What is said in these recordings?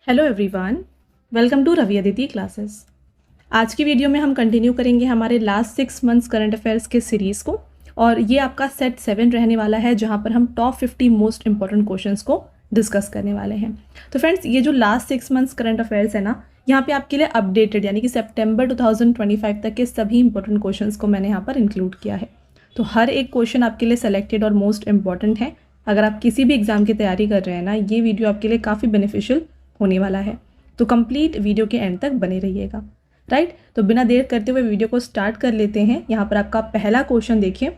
Hello everyone, welcome to Ravi Aditi classes. आज की video में हम कंटिन्यू करेंगे हमारे लास्ट 6 मंथ्स करंट अफेयर्स के सीरीज़ को, और ये आपका सेट 7 रहने वाला है जहाँ पर हम टॉप 50 मोस्ट इंपॉर्टेंट क्वेश्चंस को डिस्कस करने वाले हैं। तो फ्रेंड्स, ये जो लास्ट 6 मंथ्स करंट अफेयर्स है ना, यहाँ पे आपके लिए अपडेटेड यानी कि सितंबर 2025 तक के सभी इंपॉर्टेंट क्वेश्चंस को मैंने यहाँ पर इंक्लूड किया है। तो हर एक क्वेश्चन आपके लिए सेलेक्टेड और मोस्ट इंपॉर्टेंट है। अगर आप किसी भी एग्जाम की तैयारी कर रहे हैं ना, ये वीडियो आपके लिए काफ़ी बेनिफिशियल होने वाला है। तो कंप्लीट वीडियो के एंड तक बने रहिएगा, राइट। तो बिना देर करते हुए वीडियो को स्टार्ट कर लेते हैं। यहाँ पर आपका पहला क्वेश्चन देखिए,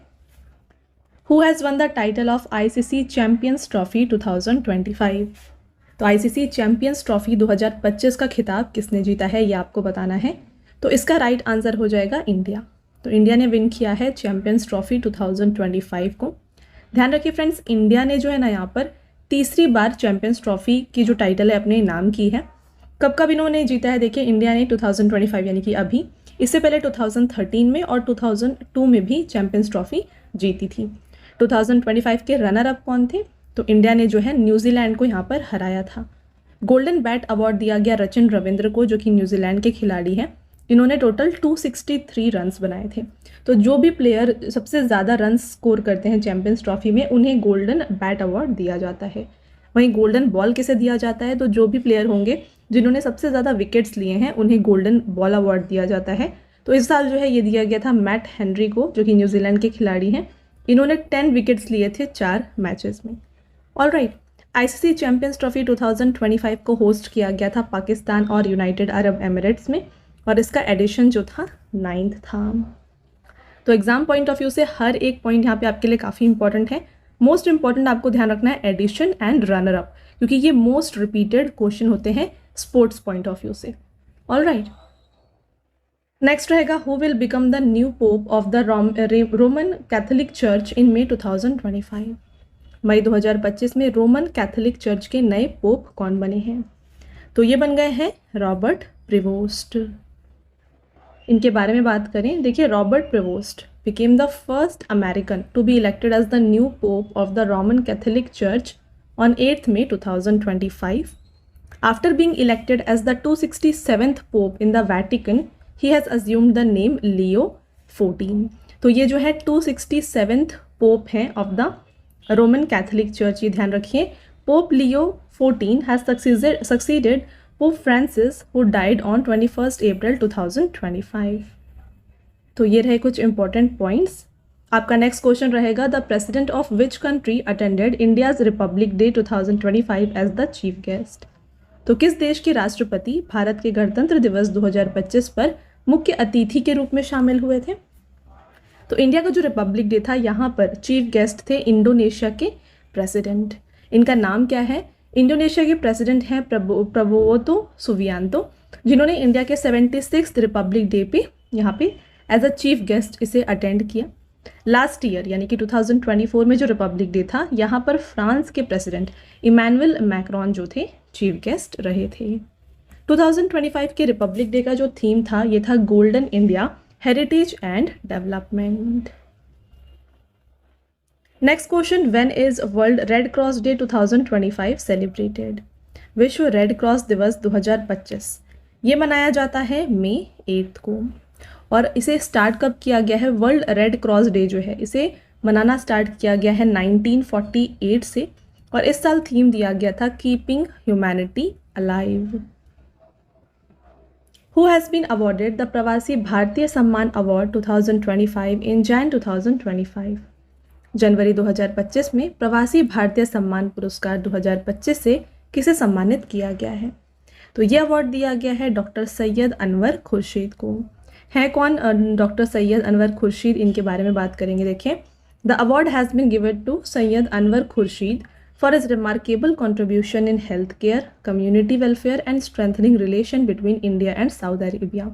who has won the title of ICC champions trophy 2025। तो आईसीसी चैंपियंस ट्रॉफी 2025 का खिताब किसने जीता है, ये आपको बताना है। तो इसका राइट आंसर हो जाएगा इंडिया। तो इंडिया ने विन किया है चैंपियंस ट्रॉफी 2025 को। ध्यान रखिए फ्रेंड्स, इंडिया ने जो है ना यहाँ पर तीसरी बार चैंपियंस ट्रॉफी की जो टाइटल है अपने नाम की है। कब कब इन्होंने जीता है, देखिए इंडिया ने 2025 यानी कि अभी, इससे पहले 2013 में और 2002 में भी चैंपियंस ट्रॉफी जीती थी। 2025 के रनर अप कौन थे, तो इंडिया ने जो है न्यूजीलैंड को यहाँ पर हराया था। गोल्डन बैट अवार्ड दिया गया रचिन रविंद्र को, जो कि न्यूजीलैंड के खिलाड़ी हैं। इन्होंने टोटल 263 रन्स बनाए थे। तो जो भी प्लेयर सबसे ज़्यादा रन्स स्कोर करते हैं चैंपियंस ट्रॉफी में, उन्हें गोल्डन बैट अवार्ड दिया जाता है। वहीं गोल्डन बॉल किसे दिया जाता है, तो जो भी प्लेयर होंगे जिन्होंने सबसे ज़्यादा विकेट्स लिए हैं, उन्हें गोल्डन बॉल अवार्ड दिया जाता है। तो इस साल जो है ये दिया गया था मैट हेनरी को, जो कि न्यूजीलैंड के खिलाड़ी हैं। इन्होंने 10 विकेट्स लिए थे 4 मैचेस में। ऑलराइट, आईसीसी चैंपियंस ट्रॉफी 2025 को होस्ट किया गया था पाकिस्तान और यूनाइटेड अरब एमिरेट्स में, और इसका एडिशन जो था 9th था। तो एग्जाम पॉइंट ऑफ व्यू से हर एक पॉइंट यहाँ पे आपके लिए काफ़ी इंपॉर्टेंट है। मोस्ट इंपॉर्टेंट आपको ध्यान रखना है एडिशन एंड रनर अप, क्योंकि ये मोस्ट रिपीटेड क्वेश्चन होते हैं स्पोर्ट्स पॉइंट ऑफ व्यू से। ऑलराइट, नेक्स्ट रहेगा, who will become the new pope of the Roman Catholic church in May 2025। मई 2025 में रोमन कैथोलिक चर्च के नए पोप कौन बने हैं, तो ये बन गए हैं रॉबर्ट प्रिवोस्ट। इनके बारे में बात करें, देखिए Robert प्रिवोस्ट became the first American to be elected as the new pope of the Roman Catholic Church on 8th May 2025. After being elected as the 267th pope in the Vatican, he has assumed the name Leo 14. तो ये जो है 267th pope हैं of the Roman Catholic Church, ये ध्यान रखिए। Pope Leo 14 has succeeded Pope Francis, who died on 21st April 2025. तो ये रहे कुछ इंपॉर्टेंट पॉइंट्स। आपका नेक्स्ट क्वेश्चन रहेगा, the president of which country attended India's republic day 2025 as the chief guest. तो किस देश के राष्ट्रपति भारत के गणतंत्र दिवस 2025 पर मुख्य अतिथि के रूप में शामिल हुए थे। तो इंडिया का जो रिपब्लिक डे था, यहाँ पर चीफ गेस्ट थे इंडोनेशिया के प्रेसिडेंट। इनका नाम क्या है, इंडोनेशिया के प्रेसिडेंट हैं प्रबोवो सुबियांतो, जिन्होंने इंडिया के 76th रिपब्लिक डे पे यहाँ पे एज अ चीफ गेस्ट इसे अटेंड किया। लास्ट ईयर यानी कि 2024 में जो रिपब्लिक डे था, यहाँ पर फ्रांस के प्रेसिडेंट इमैनुअल मैक्रोन जो थे चीफ गेस्ट रहे थे। 2025 के रिपब्लिक डे का जो थीम था, ये था golden India, heritage and development. Next question, when is world red cross day 2025 celebrated. विश्व रेड क्रॉस दिवस 2025 ये मनाया जाता है मई 8 को। और इसे स्टार्ट कब किया गया है, वर्ल्ड रेड क्रॉस डे जो है इसे मनाना स्टार्ट किया गया है 1948 से, और इस साल थीम दिया गया था keeping humanity alive. Who has been awarded the Pravasi Bharatiya सम्मान अवार्ड 2025 इन जैन 2025। जनवरी 2025 में प्रवासी भारतीय सम्मान पुरस्कार 2025 से किसे सम्मानित किया गया है, तो ये अवार्ड दिया गया है डॉक्टर सैयद अनवर खुर्शीद को। है कौन डॉक्टर सैयद अनवर खुर्शीद, इनके बारे में बात करेंगे। देखिए, the award has been given to Syed Anwar Khurshid for his remarkable contribution in health care, community welfare and strengthening relation between India and Saudi Arabia.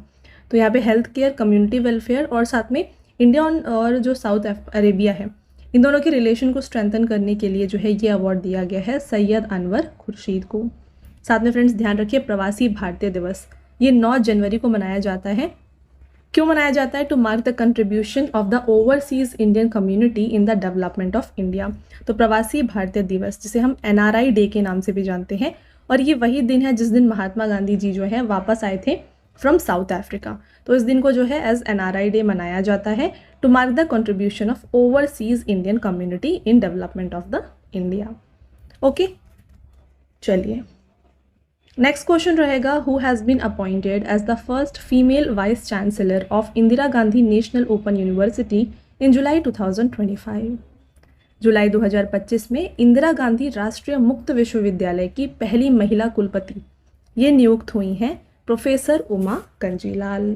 तो यहाँ पे हेल्थ केयर, कम्युनिटी वेलफेयर और साथ में इंडिया और जो साउथ अरेबिया है, इन दोनों के रिलेशन को स्ट्रेंथन करने के लिए जो है ये अवार्ड दिया गया है सैयद अनवर खुर्शीद को। साथ में फ्रेंड्स ध्यान रखिए, प्रवासी भारतीय दिवस ये 9 जनवरी को मनाया जाता है। क्यों मनाया जाता है, to mark the contribution of the overseas Indian community in the development of India. तो प्रवासी भारतीय दिवस, जिसे हम NRI डे के नाम से भी जानते हैं, और ये वही दिन है जिस दिन महात्मा गांधी जी जो है वापस आए थे फ्रॉम साउथ अफ्रीका। तो इस दिन को जो है एज NRI डे मनाया जाता है to mark the contribution of overseas Indian community in development of the India. Okay, चलिए नेक्स्ट क्वेश्चन रहेगा, who has been appointed as the first female vice chancellor of Indira Gandhi national open university in July 2025। जुलाई 2025 में इंदिरा गांधी राष्ट्रीय मुक्त विश्वविद्यालय की पहली महिला कुलपति ये नियुक्त हुई हैं प्रोफेसर उमा कंजीलाल।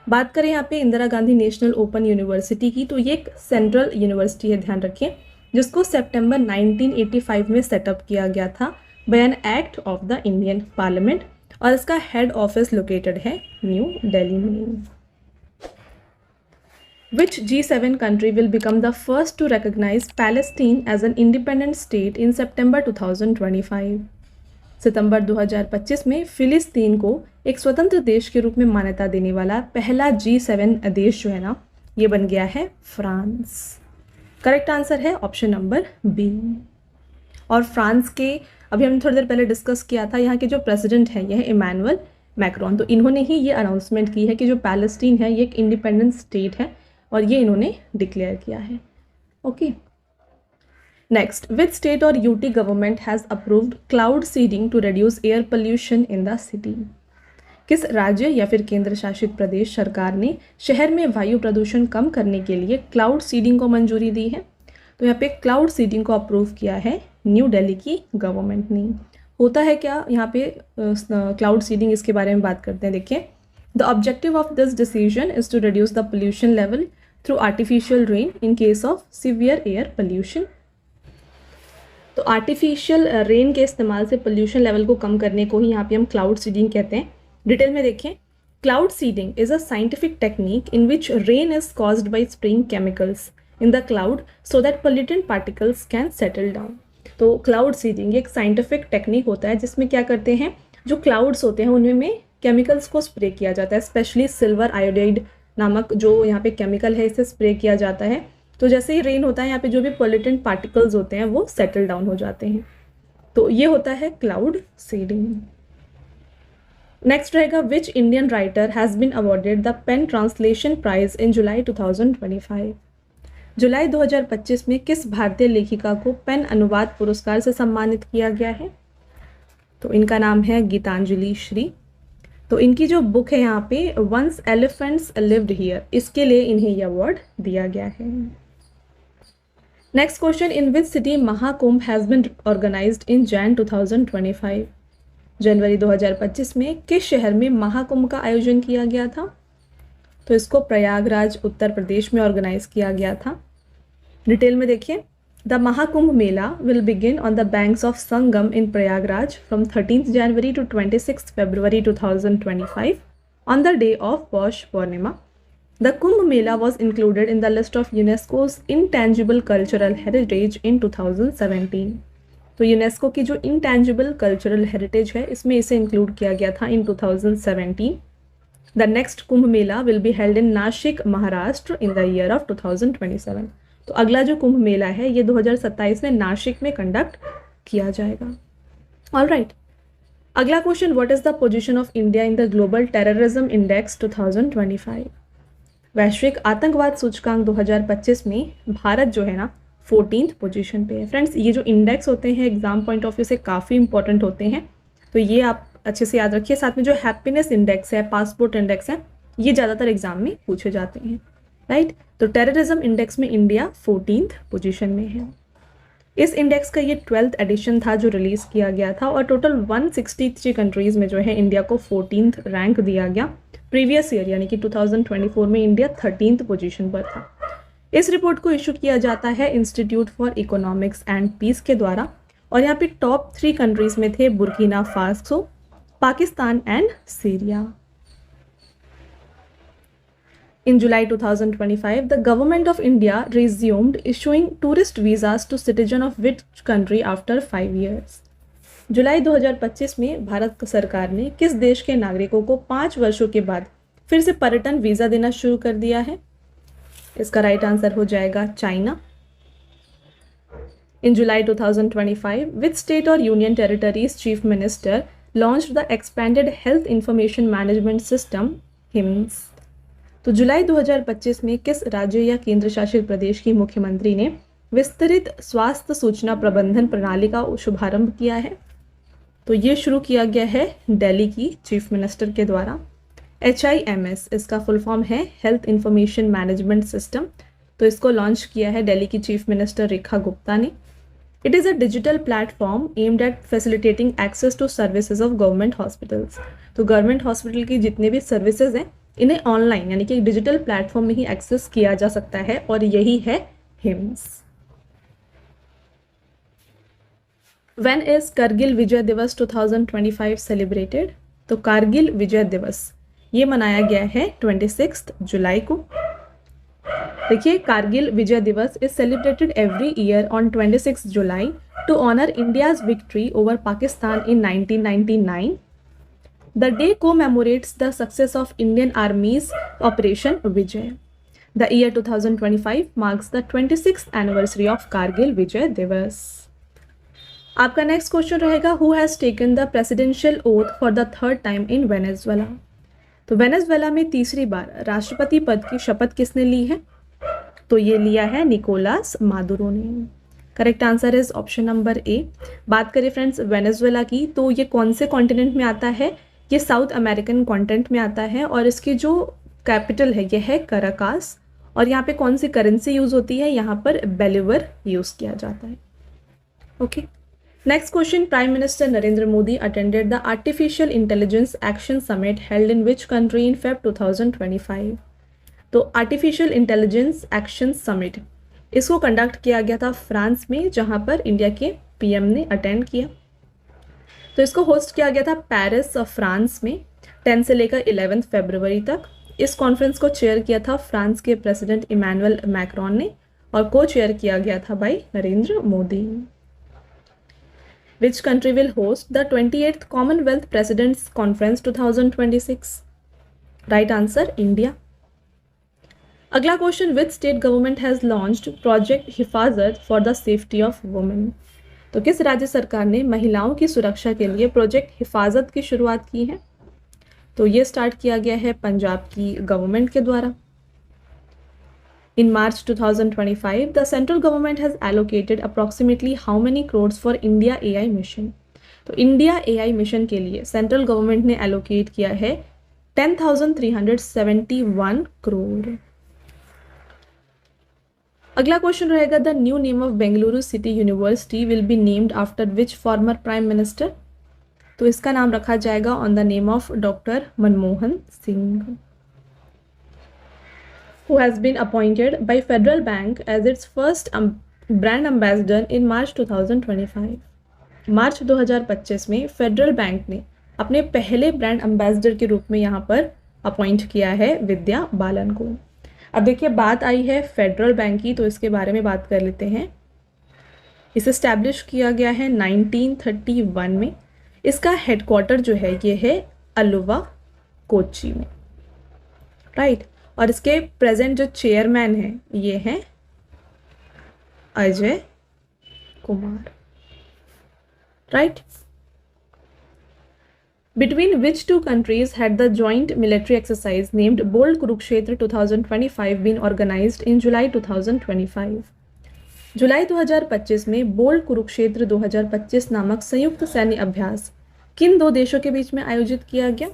बात करें यहाँ पे Indira Gandhi national open university की, तो ये एक सेंट्रल यूनिवर्सिटी है, ध्यान रखिए, जिसको सितंबर 1985 में सेटअप किया गया था by an act of the Indian parliament, और इसका हेड ऑफिस लोकेटेड है न्यू दिल्ली में। Which G7 country will become the first to recognize Palestine as an independent state in September 2025? सितंबर 2025 में फिलिस्तीन को एक स्वतंत्र देश के रूप में मान्यता देने वाला पहला G7 देश जो है ना, ये बन गया है फ्रांस। करेक्ट आंसर है ऑप्शन नंबर बी। और फ्रांस के अभी हमने थोड़ी देर पहले डिस्कस किया था, यहाँ के जो प्रेसिडेंट हैं यह है इमैनुअल मैक्रोन। तो इन्होंने ही ये अनाउंसमेंट की है कि जो पैलेस्टीन है ये एक इंडिपेंडेंट स्टेट है और ये इन्होंने डिक्लेयर किया है। ओके, नेक्स्ट, विच स्टेट और UT government has approved cloud seeding to reduce air pollution in the city? किस राज्य या फिर केंद्र शासित प्रदेश सरकार ने शहर में वायु प्रदूषण कम करने के लिए क्लाउड सीडिंग को मंजूरी दी है? तो यहाँ पे क्लाउड सीडिंग को अप्रूव किया है न्यू दिल्ली की गवर्नमेंट ने। होता है क्या यहाँ पे क्लाउड सीडिंग, इसके बारे में बात करते हैं। देखिए, the objective of this decision is to reduce the pollution level through artificial rain in case of severe air pollution. तो आर्टिफिशियल रेन के इस्तेमाल से पोल्यूशन लेवल को कम करने को ही यहाँ पे हम क्लाउड सीडिंग कहते हैं। डिटेल में देखें, cloud seeding is a scientific technique in which rain is caused by spraying chemicals in the cloud so that pollutant particles can settle down. तो क्लाउड सीडिंग एक साइंटिफिक टेक्निक होता है जिसमें क्या करते हैं, जो क्लाउड्स होते हैं उनमें केमिकल्स को स्प्रे किया जाता है, स्पेशली सिल्वर आयोडाइड नामक जो यहाँ पे केमिकल है, इसे स्प्रे किया जाता है। तो जैसे ही रेन होता है यहाँ पे जो भी पोल्यूटेंट पार्टिकल्स होते हैं वो सेटल डाउन हो जाते हैं। तो ये होता है क्लाउड सीडिंग। नेक्स्ट रहेगा, which Indian writer has been awarded the PEN translation prize in July 2025? जुलाई 2025 में किस भारतीय लेखिका को पेन अनुवाद पुरस्कार से सम्मानित किया गया है? तो इनका नाम है गीतांजलि श्री। तो इनकी जो बुक है यहाँ पे वंस एलिफेंट्स लिव्ड हियर, इसके लिए इन्हें यह अवार्ड दिया गया है। Next question, in which city Mahakumbh has been organised in Jan 2025? जनवरी 2025 में किस शहर में महाकुंभ का आयोजन किया गया था? तो इसको प्रयागराज उत्तर प्रदेश में ऑर्गेनाइज किया गया था। डिटेल में देखिए, the Mahakumbh Mela will begin on the banks of Sangam in Prayagraj from 13th January to 26th February 2025 on the day of Paush Purnima. The Kumbh Mela was included in the list of UNESCO's Intangible Cultural Heritage in 2017. तो UNESCO की जो intangible cultural heritage है इसमें इसे include किया गया था इन 2017। The next Kumbh Mela will be held in Nashik Maharashtra in the year of 2027। तो अगला जो कुंभ मेला है ये 2027 में नासिक में कंडक्ट किया जाएगा। ऑलराइट, अगला question, what is the position of India in the global terrorism index 2025? वैश्विक आतंकवाद सूचकांक 2025 में भारत जो है ना 14th पोजीशन पे है। फ्रेंड्स, ये जो इंडेक्स होते हैं एग्जाम पॉइंट ऑफ व्यू से काफ़ी इंपॉर्टेंट होते हैं, तो ये आप अच्छे से याद रखिए। साथ में जो हैप्पीनेस इंडेक्स है, पासपोर्ट इंडेक्स है, ये ज़्यादातर एग्जाम में पूछे जाते हैं, राइट। तो टेररिज्म इंडेक्स में इंडिया 14th पोजीशन में है। इस इंडेक्स का ये 12th एडिशन था जो रिलीज़ किया गया था, और टोटल 163 कंट्रीज़ में जो है इंडिया को 14th रैंक दिया गया। प्रीवियस ईयर यानी कि 2024 में इंडिया 13th पोजीशन पर था। इस रिपोर्ट को इशू किया जाता है institute for economics and peace के द्वारा, और यहाँ पे टॉप 3 कंट्रीज़ में थे Burkina Faso, Pakistan and Syria. In July 2025, the government of India resumed issuing tourist visas to citizens of which country after 5 years? जुलाई 2025 में भारत सरकार ने किस देश के नागरिकों को 5 वर्षों के बाद फिर से पर्यटन वीज़ा देना शुरू कर दिया है? इसका राइट आंसर हो जाएगा China. In July 2025, which state or union territory's chief minister launched the expanded health information management system HIMSS? तो जुलाई 2025 में किस राज्य या केंद्र शासित प्रदेश की मुख्यमंत्री ने विस्तृत स्वास्थ्य सूचना प्रबंधन प्रणाली का शुभारंभ किया है? तो ये शुरू किया गया है दिल्ली की चीफ मिनिस्टर के द्वारा। HIMS इसका फुल फॉर्म है हेल्थ इंफॉर्मेशन मैनेजमेंट सिस्टम। तो इसको लॉन्च किया है दिल्ली की चीफ मिनिस्टर रेखा गुप्ता ने। It is a digital platform aimed at facilitating access to services of government hospitals. तो गवर्नमेंट हॉस्पिटल की जितने भी सर्विसेज हैं इन्हें ऑनलाइन यानी कि डिजिटल प्लेटफॉर्म में ही एक्सेस किया जा सकता है और यही है HIMSS। When is करगिल विजय दिवस 2025 सेलिब्रेटेड? तो कारगिल विजय दिवस ये मनाया गया है 26 जुलाई को। देखिए, Kargil Vijay Diwas is celebrated every year on 26 July to honour India's victory over Pakistan in 1999। The day commemorates the success of Indian Army's Operation Vijay. The year 2025 marks the 26th anniversary of Kargil Vijay Divas. आपका next question रहेगा, who has taken the presidential oath for the third time in Venezuela? तो Venezuela में तीसरी बार राष्ट्रपति पद की शपथ किसने ली है? तो ये लिया है निकोलास मादुरो ने। Correct answer is option number A. बात करें फ्रेंड्स वेनेजुएला की, तो ये कौन से कॉन्टिनेंट में आता है? ये साउथ अमेरिकन कॉन्टिनेंट में आता है और इसकी जो कैपिटल है ये है कराकास। और यहाँ पे कौन सी करेंसी यूज़ होती है? यहाँ पर बेलिवर यूज़ किया जाता है। Okay, next question, prime minister Narendra Modi attended the artificial intelligence action summit held in which country in Feb 2025? तो आर्टिफिशियल इंटेलिजेंस एक्शन समिट इसको कंडक्ट किया गया था फ्रांस में, जहाँ पर इंडिया के PM ने अटेंड किया। तो इसको होस्ट किया गया था पेरिस फ्रांस में 10 से लेकर 11 फरवरी तक। इस कॉन्फ्रेंस को चेयर किया था फ्रांस के प्रेसिडेंट इमैनुअल मैक्रोन ने और को चेयर किया गया था by Narendra Modi. Which country will host the 28th Commonwealth presidents conference 2026? Right answer India. अगला question, which state government has launched project Hifazat for the safety of women? तो किस राज्य सरकार ने महिलाओं की सुरक्षा के लिए प्रोजेक्ट हिफाजत की शुरुआत की है? तो ये स्टार्ट किया गया है पंजाब की गवर्नमेंट के द्वारा। इन मार्च 2025 the central government has allocated approximately how many crores for India AI mission? तो इंडिया AI मिशन के लिए सेंट्रल गवर्नमेंट ने एलोकेट किया है 10,371 करोड़। अगला क्वेश्चन रहेगा, the new name of Bengaluru city university will be named after which former prime minister? तो इसका नाम रखा जाएगा on the name of doctor Manmohan Singh, who has been appointed by federal bank as it's first brand ambassador इन मार्च 2025। मार्च 2025 में federal bank ने अपने पहले brand ambassador के रूप में यहाँ पर अपॉइंट किया है विद्या बालन को। अब देखिए, बात आई है फेडरल बैंक की, तो इसके बारे में बात कर लेते हैं। इसे स्टैब्लिश किया गया है 1931 में। इसका हेडक्वार्टर जो है ये है अलुवा कोच्चि में, राइट। और इसके प्रेजेंट जो चेयरमैन हैं ये हैं Ajay Kumar, right. Between which two countries had the joint military exercise named Bold Kurukshetra 2025 been organized in July 2025? जुलाई 2025 में बोल्ड कुरुक्षेत्र 2025 नामक संयुक्त सैन्य अभ्यास किन दो देशों के बीच में आयोजित किया गया?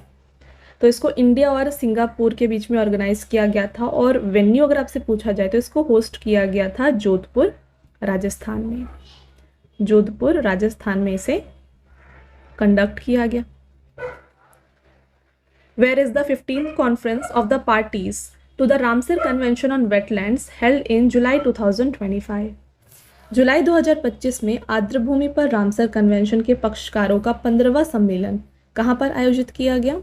तो इसको इंडिया और सिंगापुर के बीच में ऑर्गेनाइज किया गया था और वेन्यू अगर आपसे पूछा जाए तो इसको होस्ट किया गया था जोधपुर राजस्थान में। जोधपुर राजस्थान में इसे कंडक्ट किया गया। Where is the 15th conference of the parties to the Ramsar Convention on Wetlands held in July 2025? जुलाई 2025 में आर्द्रभूमि पर रामसर कन्वेंशन के पक्षकारों का 15वां सम्मेलन कहाँ पर आयोजित किया गया?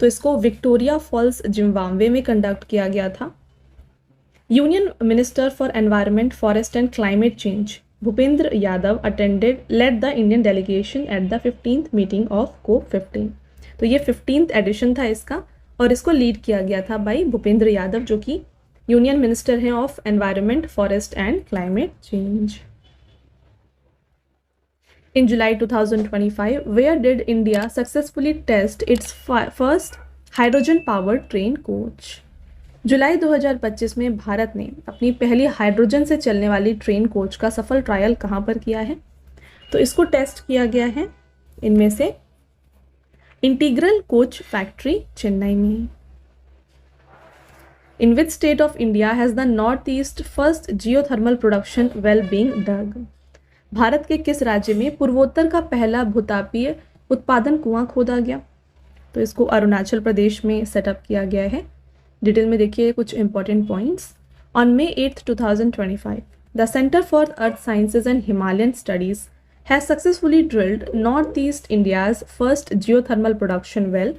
तो इसको विक्टोरिया फॉल्स जिम्बाब्वे में कंडक्ट किया गया था। Union minister for environment, forest and climate change Bhupender Yadav attended led the Indian delegation at the 15th meeting of COP15। तो ये 15th एडिशन था इसका और इसको लीड किया गया था बाई भूपेंद्र यादव, जो कि यूनियन मिनिस्टर हैं of environment, forest and climate change. In July 2025, where did India successfully test its first hydrogen-powered train coach? जुलाई 2025 में भारत ने अपनी पहली हाइड्रोजन से चलने वाली ट्रेन कोच का सफल ट्रायल कहाँ पर किया है? तो इसको टेस्ट किया गया है इनमें से इंटीग्रल कोच फैक्ट्री चेन्नई में। In which state of India has the north east first geothermal production well being dug? Bharat के किस राज्य में पूर्वोत्तर का पहला भूतापीय उत्पादन कुआं खोदा गया? तो इसको अरुणाचल प्रदेश में सेटअप किया गया है। डिटेल में देखिए कुछ important points. On May 8, 2025, the centre for earth sciences and Himalayan studies has successfully drilled north east India's first geothermal production well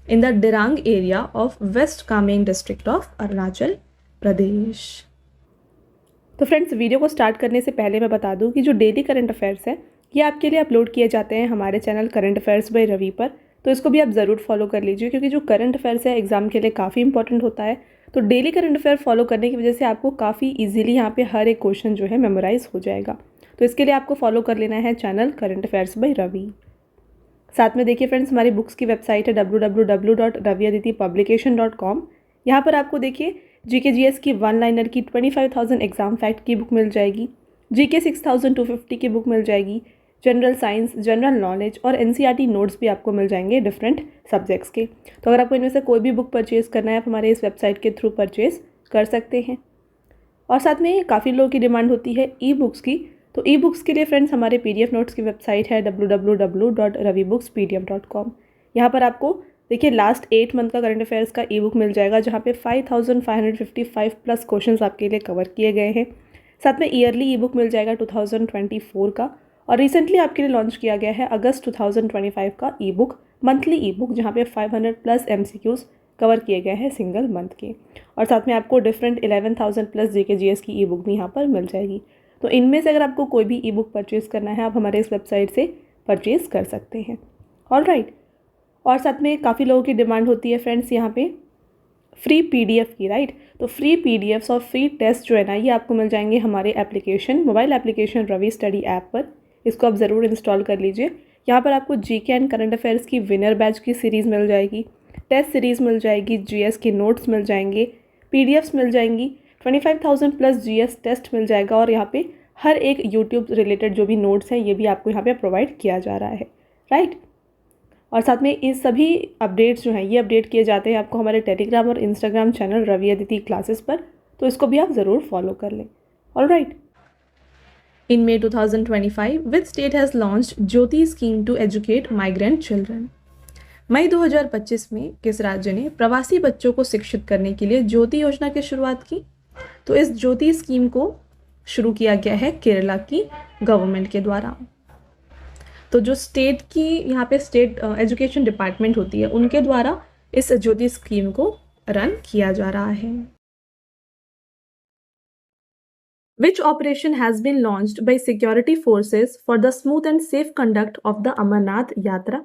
in the Dirang area of west Kameng district of Arunachal Pradesh. तो फ्रेंड्स, वीडियो को start करने से पहले मैं बता दूं कि जो डेली करंट अफेयर्स है ये आपके लिए अपलोड किए जाते हैं हमारे channel current affairs by Ravi पर, तो इसको भी आप ज़रूर फॉलो कर लीजिए क्योंकि जो करंट अफेयर्स है एग्जाम के लिए काफ़ी इंपॉर्टेंट होता है। तो डेली करंट अफेयर फॉलो करने की वजह से आपको काफ़ी इजीली यहाँ पे हर एक क्वेश्चन जो है मेमोराइज हो जाएगा। तो इसके लिए आपको फॉलो कर लेना है channel current affairs by Ravi. साथ में देखिए फ्रेंड्स, हमारी बुक्स की वेबसाइट है www.raviaditipublication.com। यहाँ पर आपको देखिए जीके जीएस की 1 लाइनर की 25,000 एग्जाम फैक्ट की बुक मिल जाएगी, जीके 6,250 की बुक मिल जाएगी, जनरल साइंस, जनरल नॉलेज और एनसीईआरटी नोट्स भी आपको मिल जाएंगे डिफरेंट सब्जेक्ट्स के। तो अगर आपको इनमें से कोई भी बुक परचेज़ करना है आप हमारे इस वेबसाइट के थ्रू परचेज़ कर सकते हैं। और साथ में काफ़ी लोगों की डिमांड होती है ई बुक्स की, तो ई बुक्स के लिए फ्रेंड्स हमारे PDF नोट्स की वेबसाइट है www.ravibookspdf.com। यहाँ पर आपको देखिए लास्ट 8 मंथ का करंट अफेयर्स का ई बुक मिल जाएगा जहाँ पे 5,555 प्लस क्वेश्चंस आपके लिए कवर किए गए हैं। साथ में ईयरली ई बुक मिल जाएगा 2024 का, और रिसेंटली आपके लिए लॉन्च किया गया है अगस्त 2025 का ई बुक, मंथली ई बुक, जहाँ पे 500 प्लस MCQs कवर किए गए हैं सिंगल मंथ के। और साथ में आपको डिफरेंट 11,000 प्लस जीके जीएस की ई बुक भी यहाँ पर मिल जाएगी। तो इनमें से अगर आपको कोई भी ई बुक परचेज़ करना है आप हमारे इस वेबसाइट से परचेज़ कर सकते हैं। ऑलराइट। और साथ में काफ़ी लोगों की डिमांड होती है फ्रेंड्स यहाँ पे फ्री PDF की, राइट। तो फ्री PDFs और फ्री टेस्ट जो है ना ये आपको मिल जाएंगे हमारे application, mobile application Ravi study app पर। इसको आप ज़रूर इंस्टॉल कर लीजिए। यहाँ पर आपको जीके एंड करंट अफेयर्स की विनर बैच की सीरीज़ मिल जाएगी, टेस्ट सीरीज़ मिल जाएगी, GS के नोट्स मिल जाएंगे, PDFs मिल जाएंगी, 25,000 प्लस GS टेस्ट मिल जाएगा, और यहाँ पे हर एक यूट्यूब रिलेटेड जो भी नोट्स हैं ये भी आपको यहाँ पे प्रोवाइड किया जा रहा है, राइट। और साथ में ये सभी अपडेट्स जो हैं ये अपडेट किए जाते हैं आपको हमारे टेलीग्राम और Instagram channel Ravi Aditi classes पर, तो इसको भी आप ज़रूर फॉलो कर लें। Alright. In May 2025, which state has launched Jyoti scheme to educate migrant children? मई 2025 में किस राज्य ने प्रवासी बच्चों को शिक्षित करने के लिए ज्योति योजना की शुरुआत की? तो इस ज्योति स्कीम को शुरू किया गया है केरला की गवर्नमेंट के द्वारा। तो जो स्टेट की यहाँ पे स्टेट एजुकेशन डिपार्टमेंट होती है उनके द्वारा इस ज्योति स्कीम को रन किया जा रहा है। Which operation has been launched by security forces for the smooth and safe conduct of the Amarnath यात्रा?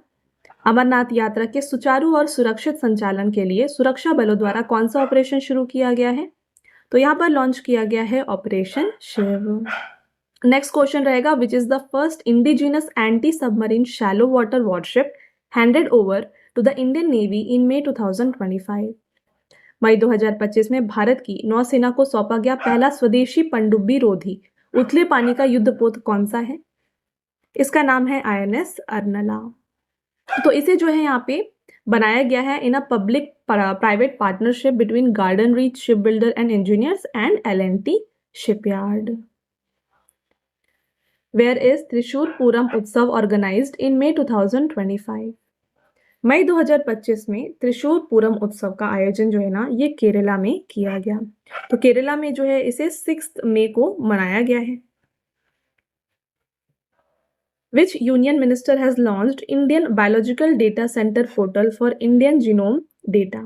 अमरनाथ यात्रा के सुचारू और सुरक्षित संचालन के लिए सुरक्षा बलों द्वारा कौन सा ऑपरेशन शुरू किया गया है? तो यहाँ पर लॉन्च किया गया है ऑपरेशन शिव। नेक्स्ट क्वेश्चन रहेगा, which is the first indigenous anti submarine shallow water warship handed over to the Indian navy in May 2025? मई 2025 में भारत की नौसेना को सौंपा गया पहला स्वदेशी पनडुब्बी रोधी उथले पानी का युद्धपोत कौन सा है? इसका नाम है INS अर्नला। तो इसे जो है यहाँ पे बनाया गया है in a public private partnership between garden reach ship builder and engineers and L&T shipyard. Where is Thrissur Pooram utsav organised in May 2025? मई 2025 में त्रिशूर पूरम उत्सव का आयोजन जो है ना ये केरला में किया गया। तो केरला में जो है इसे 6 मई को मनाया गया है। Which union minister has launched Indian Biological Data Center portal for Indian Genome Data?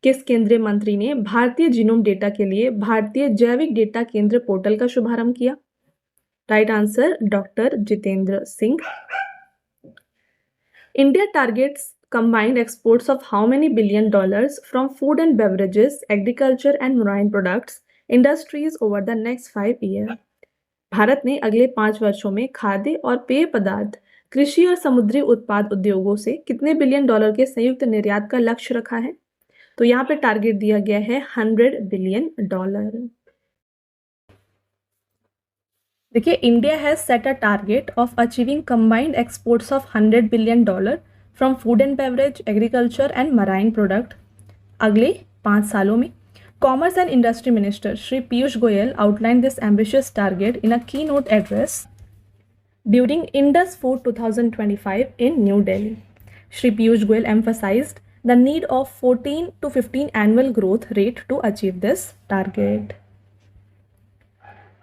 किस केंद्रीय मंत्री ने भारतीय जीनोम डेटा के लिए भारतीय जैविक डेटा केंद्र पोर्टल का शुभारंभ किया? Right answer doctor Jitendra Singh. India targets combined exports of how many billion dollars from food and beverages, agriculture and marine products industries over the next 5 years? Bharat ने अगले 5 वर्षों में खाद्य और पेय पदार्थ, कृषि और समुद्री उत्पाद उद्योगों से कितने बिलियन डॉलर के संयुक्त निर्यात का लक्ष्य रखा है? तो यहाँ पे टारगेट दिया गया है 100 बिलियन डॉलर। देखिए, India has set a target of achieving combined exports of 100 billion dollar from food and beverage, agriculture and marine product अगले 5 सालों में। Commerce and industry minister Shri Piyush Goyal outline this ambitious target in a keynote address during Indus food 2025 in New Delhi. Shri Piyush Goyal emphasized the need of 14 to 15 annual growth rate to achieve this target.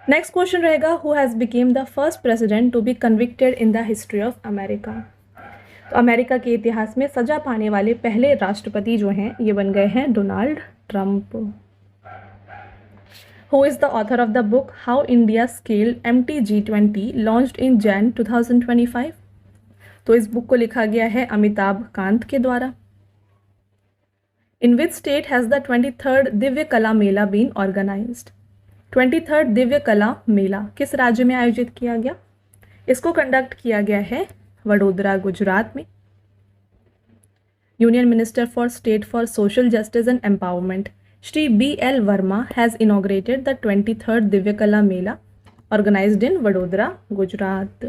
Next question रहेगा, who has become the first president to be convicted in the history of America. तो America के इतिहास में सजा पाने वाले पहले राष्ट्रपति जो हैं ये बन गए हैं Donald Trump. Who is the author of the book how India scaled MTG20 launched in Jan 2025। तो इस बुक को लिखा गया है अमिताभ कांत के द्वारा। In which state has the 23rd Divya Kala Mela been organised. 23rd Divya Kala मेला किस राज्य में आयोजित किया गया? इसको कंडक्ट किया गया है वडोदरा, गुजरात में। Union minister for state for social justice and empowerment Shri BL Verma has inaugurated the 23rd Divya Kala Mela organised in Vadodara, Gujarat.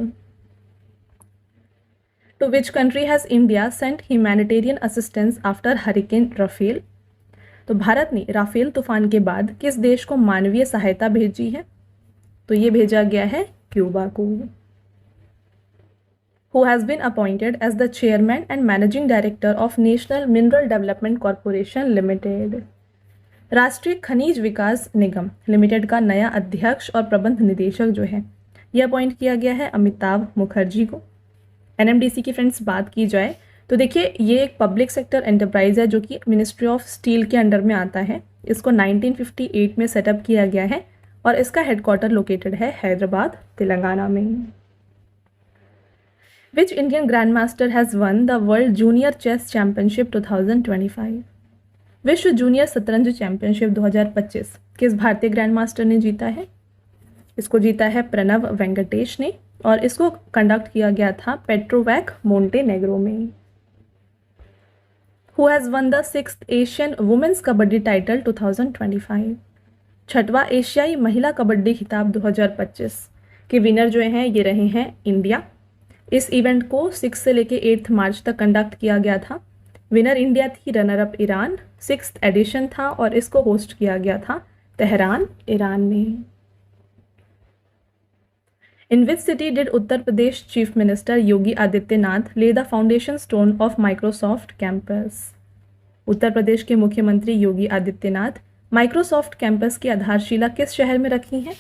To which country has India sent humanitarian assistance after hurricane Rafael. तो भारत ने राफेल तूफान के बाद किस देश को मानवीय सहायता भेजी है? तो ये भेजा गया है क्यूबा को। Who has been appointed as the chairman and managing director of national mineral development corporation limited. राष्ट्रीय खनिज विकास निगम लिमिटेड का नया अध्यक्ष और प्रबंध निदेशक जो है ये अपॉइंट किया गया है अमिताभ मुखर्जी को। NMDC की फ्रेंड्स बात की जाए तो देखिए, ये एक पब्लिक सेक्टर एंटरप्राइज है जो कि मिनिस्ट्री ऑफ स्टील के अंडर में आता है। इसको 1958 में सेटअप किया गया है और इसका हेडक्वार्टर लोकेटेड है हैदराबाद, तेलंगाना में। Which Indian grand master has won the world junior chess championship 2025। विश्व जूनियर शतरंज चैंपियनशिप 2025 किस भारतीय ग्रैंड मास्टर ने जीता है? इसको जीता है प्रणव वेंकटेश ने और इसको कंडक्ट किया गया था पेट्रोवैक, मोंटेनेग्रो में। Who has won the 6th Asian women's kabaddi title 2025। छठवां एशियाई महिला कबड्डी खिताब 2025 के विनर जो हैं ये रहे हैं इंडिया। इस इवेंट को 6 से लेके 8 मार्च तक कंडक्ट किया गया था। विनर इंडिया थी, runner up Iran. 6th edition था और इसको होस्ट किया गया था तेहरान, ईरान में। In which city did Uttar Pradesh chief minister Yogi Adityanath lay the foundation stone of Microsoft campus. Uttar Pradesh के मुख्यमंत्री योगी आदित्यनाथ माइक्रोसॉफ्ट कैंपस की आधारशिला किस शहर में रखी है?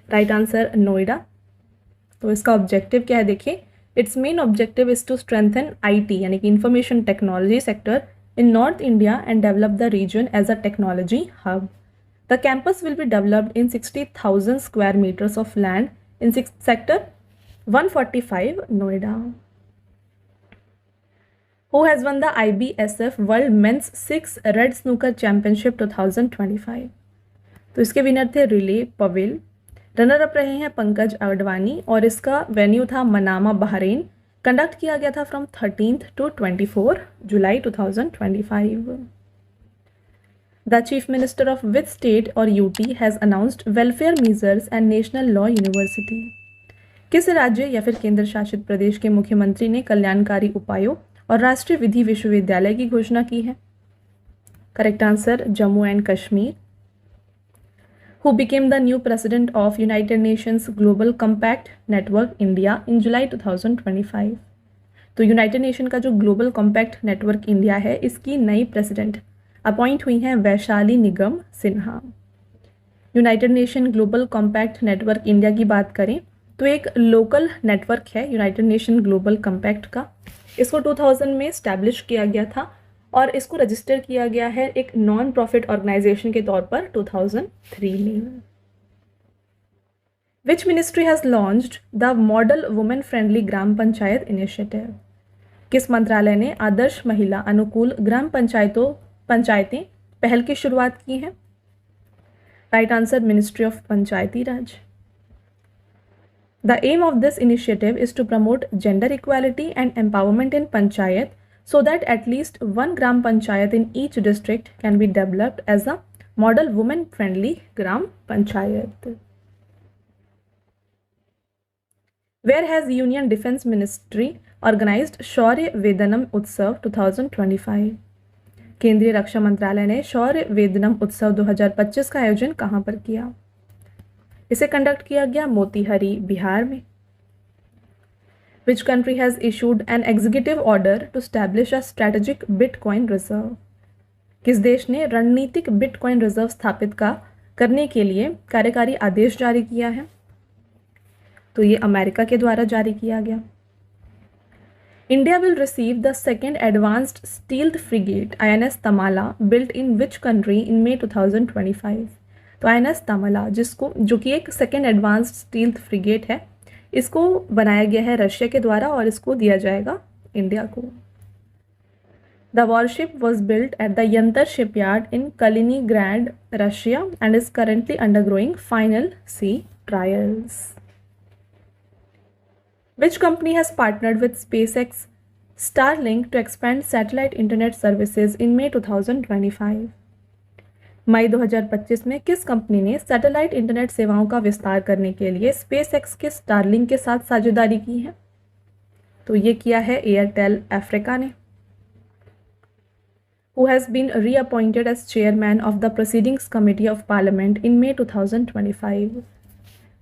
Right answer Noida. तो इसका ऑब्जेक्टिव क्या है देखिए, it's main objective is to strengthen IT यानी कि information technology sector in north India and develop the region as a technology hub. The campus will be developed in 60,000 square metres of land in sector 145 Noida. Who has won the IBSF World Men's 6 Red Snooker Championship 2025? तो इसके winner थे relay Pavel. Runner up रहे हैं पंकज अडवाणी और इसका venue था Manama, Bahrain. Conduct किया गया था from 13th to 24 July 2025। The Chief Minister of which state or UT has announced welfare measures and National Law University? किस राज्य या फिर केंद्र शासित प्रदेश के मुख्यमंत्री ने कल्याणकारी उपायों और राष्ट्रीय विधि विश्वविद्यालय की घोषणा की है? Correct answer Jammu and Kashmir. Who became the new president of United Nations Global Compact Network India in July 2025? तो यूनाइटेड नेशन का जो ग्लोबल कॉम्पैक्ट नेटवर्क इंडिया है इसकी नई प्रेसिडेंट अपॉइंट हुई हैं Vaishali Nigam Sinha. United nation global compact network India की बात करें तो एक लोकल नेटवर्क है यूनाइटेड नेशन ग्लोबल कॉम्पैक्ट का। इसको 2000 में इस्टेब्लिश किया गया था और इसको रजिस्टर किया गया है एक नॉन प्रॉफिट ऑर्गेनाइजेशन के तौर पर 2003 में। Which ministry has launched the model women friendly gram panchayat initiative? किस मंत्रालय ने आदर्श महिला अनुकूल ग्राम पंचायतें पहल की शुरुआत की हैं? Right answer ministry of Panchayati Raj. The aim of this initiative is to promote gender equality and empowerment in panchayat so that at least one gram panchayat in each district can be developed as a model women friendly gram panchayat. Where has Union Defence Ministry organized शौर्य वेदनम उत्सव 2025? केंद्रीय रक्षा मंत्रालय ने शौर्य वेदनम उत्सव 2025 का आयोजन कहां पर किया? इसे कंडक्ट किया गया मोतीहारी, बिहार में. Which country has issued an executive order to establish a strategic Bitcoin reserve? किस देश ने रणनीतिक बिटकॉइन रिजर्व स्थापित करने के लिए कार्यकारी आदेश जारी किया है? तो ये अमेरिका के द्वारा जारी किया गया. India will receive the second advanced stealth frigate INS Tamala built in which country in May 2025? तो INS तमला जो कि एक सेकेंड एडवांस्ड स्टील्थ फ्रिगेट है, इसको बनाया गया है रशिया के द्वारा और इसको दिया जाएगा इंडिया को. The warship was built at the Yantar shipyard in Kaliningrad, Russia and is currently undergoing final sea trials. Which company has partnered with SpaceX Starlink to expand satellite internet services in May 2025? मई 2025 में किस company ने satellite internet सेवाओं का विस्तार करने के लिए SpaceX के स्टारलिंक के साथ साझेदारी की है? तो ये किया है एयरटेल अफ्रीका ने. Who has been reappointed as chairman of the Proceedings Committee of Parliament in May 2025?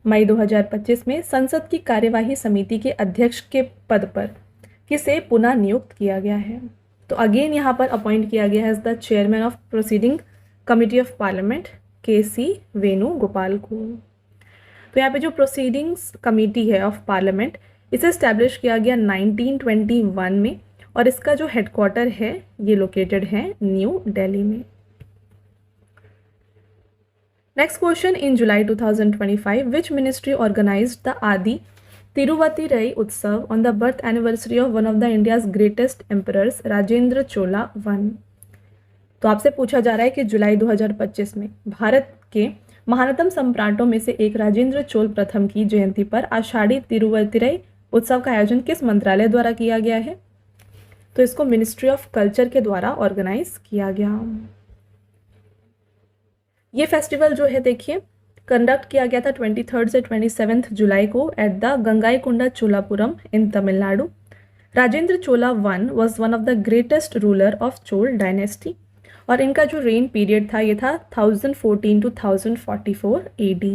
मई 2025 में संसद की कार्यवाही समिति के अध्यक्ष के पद पर किसे पुनः नियुक्त किया गया है? तो अगेन यहाँ पर अपॉइंट किया गया है as the chairman of proceeding committee of parliament KC Venugopal को. तो यहाँ पे जो प्रोसीडिंग्स कमिटी है ऑफ पार्लियामेंट, इसे इस्टेब्लिश किया गया 1921 में और इसका जो हेडक्वार्टर है ये लोकेटेड है न्यू दिल्ली में. Next question. In July 2025 which ministry organised the Aadi Thiruvathirai Utsav on the birth anniversary of one of the India's greatest emperors Rajendra Chola one? तो आपसे पूछा जा रहा है कि जुलाई 2025 में भारत के महानतम सम्राटों में से एक राजेंद्र चोल प्रथम की जयंती पर आषाढ़ी तिरुवतिरई उत्सव का आयोजन किस मंत्रालय द्वारा किया गया है? तो इसको मिनिस्ट्री ऑफ कल्चर के द्वारा ऑर्गेनाइज किया गया. ये फेस्टिवल जो है देखिए कंडक्ट किया गया था 23 से 27 जुलाई को at the Gangaikonda Cholapuram in Tamil Nadu. Rajendra Chola one was one of the greatest ruler of Chola dynasty और इनका जो रेन पीरियड था ये था 1014 to 1044 AD.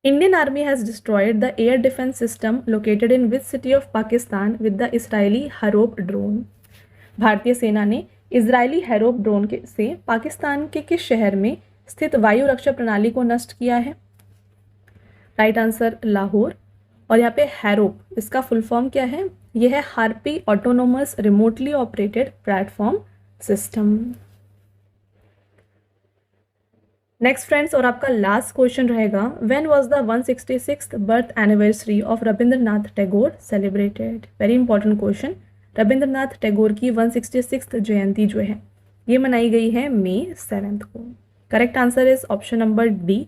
Indian Army has destroyed the air defense system located in which city of Pakistan with the Israeli Harop drone? भारतीय सेना ने Israeli हैरोप drone से पाकिस्तान के किस शहर में स्थित वायु रक्षा प्रणाली को नष्ट किया है? Right answer Lahore. और यहाँ पे हैरोप इसका फुल फॉर्म क्या है? यह है harpy autonomous remotely operated platform system. Next friends, और आपका लास्ट क्वेश्चन रहेगा. When was the 166th birth anniversary of Rabindranath Tagore celebrated? Very important question. Rabindranath Tagore की 166th जयंती जो है ये मनाई गई है May 7 को. Correct answer is option number D.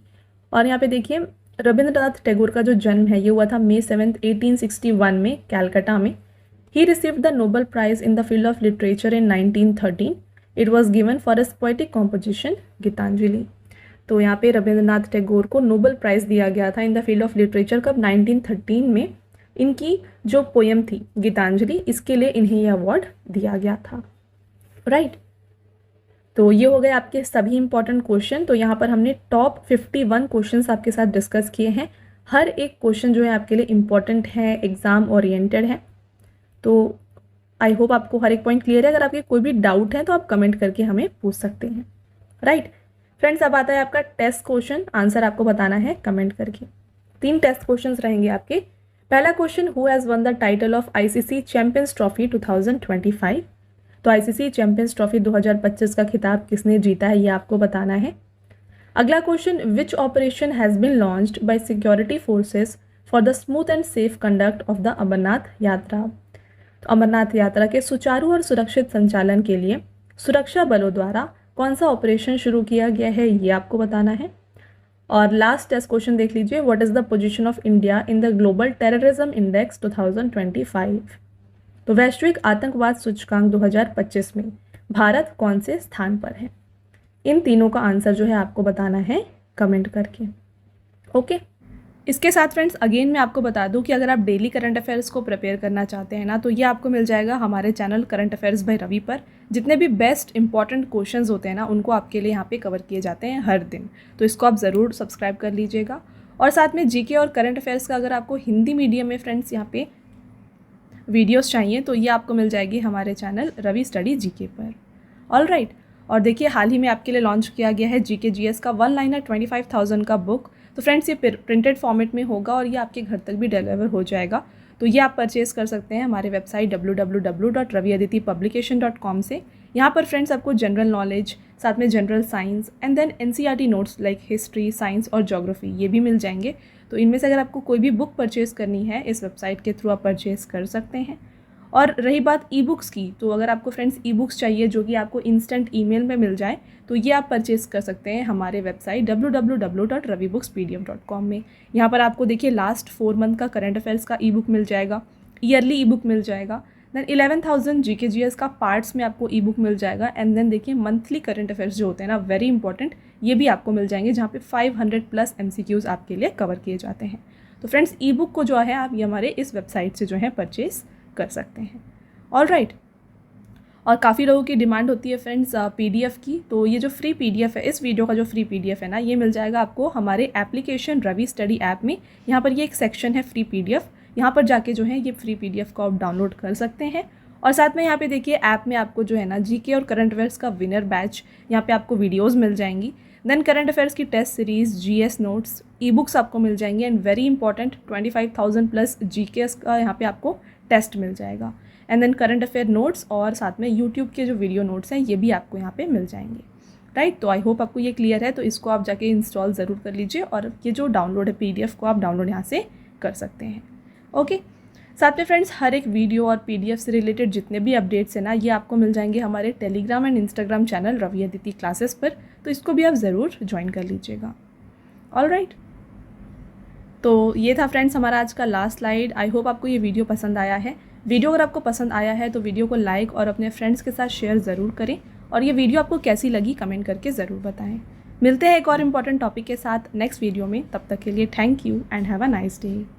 और यहाँ पे देखिए रविंद्रनाथ टैगोर का जो जन्म है ये हुआ था May 7, 1861 में कैलकाटा में. He received the Nobel prize in the field of literature in 1913. It was given for his poetic composition Gitanjali. तो यहाँ पे रविंद्रनाथ टैगोर को नोबेल प्राइज दिया गया था इन द फील्ड ऑफ लिटरेचर कब? 1913 में. इनकी जो पोएम थी गीतांजलि, इसके लिए इन्हें यह अवार्ड दिया गया था. राइट. तो ये हो गए आपके सभी इंपॉर्टेंट क्वेश्चन. तो यहाँ पर हमने टॉप 51 क्वेश्चंस आपके साथ डिस्कस किए हैं. हर एक क्वेश्चन जो है आपके लिए इंपॉर्टेंट है, एग्जाम ओरिएंटेड है. तो आई होप आपको हर एक पॉइंट क्लियर है. अगर आपके कोई भी डाउट है तो आप कमेंट करके हमें पूछ सकते हैं. राइट फ्रेंड्स, अब आता है आपका टेस्ट क्वेश्चन. आंसर आपको बताना है कमेंट करके. 3 टेस्ट क्वेश्चन रहेंगे आपके. पहला question, who has won the title of ICC champions trophy 2025? तो ICC चैंपियंस ट्रॉफी 2025 का खिताब किसने जीता है ये आपको बताना है. अगला question, which operation has been launched by security forces for the smooth and safe conduct of the Amarnath Yatra? तो अमरनाथ यात्रा के सुचारू और सुरक्षित संचालन के लिए सुरक्षा बलों द्वारा कौन सा ऑपरेशन शुरू किया गया है ये आपको बताना है. और लास्ट टेस्ट क्वेश्चन देख लीजिए, what is the position of India in the global terrorism index 2025। तो वैश्विक आतंकवाद सूचकांक 2025 में भारत कौन से स्थान पर है। इन तीनों का आंसर जो है आपको बताना है कमेंट करके। ओके, इसके साथ फ्रेंड्स अगेन मैं आपको बता दूं कि अगर आप डेली करंट अफेयर्स को प्रिपेयर करना चाहते हैं ना, तो ये आपको मिल जाएगा हमारे channel current affairs by Ravi पर। जितने भी बेस्ट इंपॉर्टेंट क्वेश्चंस होते हैं ना, उनको आपके लिए यहाँ पे कवर किए जाते हैं हर दिन, तो इसको आप ज़रूर सब्सक्राइब कर लीजिएगा। और साथ में जीके और करंट अफेयर्स का अगर आपको हिंदी मीडियम में फ्रेंड्स यहाँ पे वीडियोज़ चाहिए तो ये आपको मिल जाएगी हमारे चैनल रवि स्टडी जीके पर। ऑल राइट, और देखिए हाल ही में आपके लिए लॉन्च किया गया है जीके जीएस का 1 लाइनर 25,000 का बुक। तो फ्रेंड्स ये प्रिंटेड फॉर्मेट में होगा और ये आपके घर तक भी डिलीवर हो जाएगा। तो ये आप परचेज़ कर सकते हैं हमारे वेबसाइट www.raviaditipublication.com से। यहाँ पर फ्रेंड्स आपको जनरल नॉलेज, साथ में general science and then NCERT notes like history, science और ज्योग्राफी ये भी मिल जाएंगे। तो इनमें से अगर आपको कोई भी बुक परचेज़ करनी है इस वेबसाइट के थ्रू आप परचेज़ कर सकते हैं। और रही बात ई बुक्स की, तो अगर आपको फ्रेंड्स ई बुक्स चाहिए जो कि आपको इंस्टेंट ईमेल में मिल जाए, तो ये आप परचेज़ कर सकते हैं हमारे वेबसाइट www.ravibookspdm.com में। यहाँ पर आपको देखिए लास्ट 4 मंथ का करंट अफेयर्स का ई बुक मिल जाएगा, ईयरली ई बुक मिल जाएगा, देन 11,000 जीके जीएस का पार्ट्स में आपको ई बुक मिल जाएगा, एंड देन देखिए मंथली करंट अफेयर्स जो होते हैं ना, वेरी इंपॉर्टेंट, ये भी आपको मिल जाएंगे जहाँ पे 500+ MCQs आपके लिए कवर किए जाते हैं। तो फ्रेंड्स ई बुक को जो है आप ये हमारे इस वेबसाइट से जो है परचेज़ कर सकते हैं। ऑल राइट, और काफ़ी लोगों की डिमांड होती है फ्रेंड्स पीडीएफ की। तो ये जो फ्री पीडीएफ है, इस वीडियो का जो फ्री पीडीएफ है ना, ये मिल जाएगा आपको हमारे एप्लीकेशन रवि स्टडी ऐप में। यहाँ पर ये एक सेक्शन है फ्री पीडीएफ, यहाँ पर जाके जो है ये फ्री पीडीएफ को आप डाउनलोड कर सकते हैं। और साथ में यहाँ पे देखिए ऐप में आपको जो है ना जीके और करंट अफेयर्स का विनर बैच, यहाँ पे आपको वीडियोज़ मिल जाएंगी, देन करंट अफेयर्स की test series, GS notes, e books आपको मिल जाएंगे, एंड वेरी इंपॉर्टेंट 25,000+ जीके का यहाँ पे आपको टेस्ट मिल जाएगा, and then current affair notes और साथ में यूट्यूब के जो वीडियो नोट्स हैं ये भी आपको यहाँ पे मिल जाएंगे। राइट, तो आई होप आपको ये क्लियर है। तो इसको आप जाके इंस्टॉल ज़रूर कर लीजिए और ये जो डाउनलोड है पीडीएफ को आप डाउनलोड यहाँ से कर सकते हैं। ओके, साथ में फ्रेंड्स हर एक वीडियो और पीडीएफ से रिलेटेड जितने भी अपडेट्स हैं ना, ये आपको मिल जाएंगे हमारे Telegram and Instagram channel Ravi Aditi classes पर। तो इसको भी आप ज़रूर ज्वाइन कर लीजिएगा। ऑल राइट, तो ये था फ्रेंड्स हमारा आज का लास्ट स्लाइड। आई होप आपको ये वीडियो पसंद आया है। वीडियो अगर आपको पसंद आया है तो वीडियो को लाइक और अपने फ्रेंड्स के साथ शेयर ज़रूर करें, और ये वीडियो आपको कैसी लगी कमेंट करके ज़रूर बताएं। मिलते हैं एक और इम्पॉर्टेंट टॉपिक के साथ नेक्स्ट वीडियो में, तब तक के लिए thank you and have a nice day.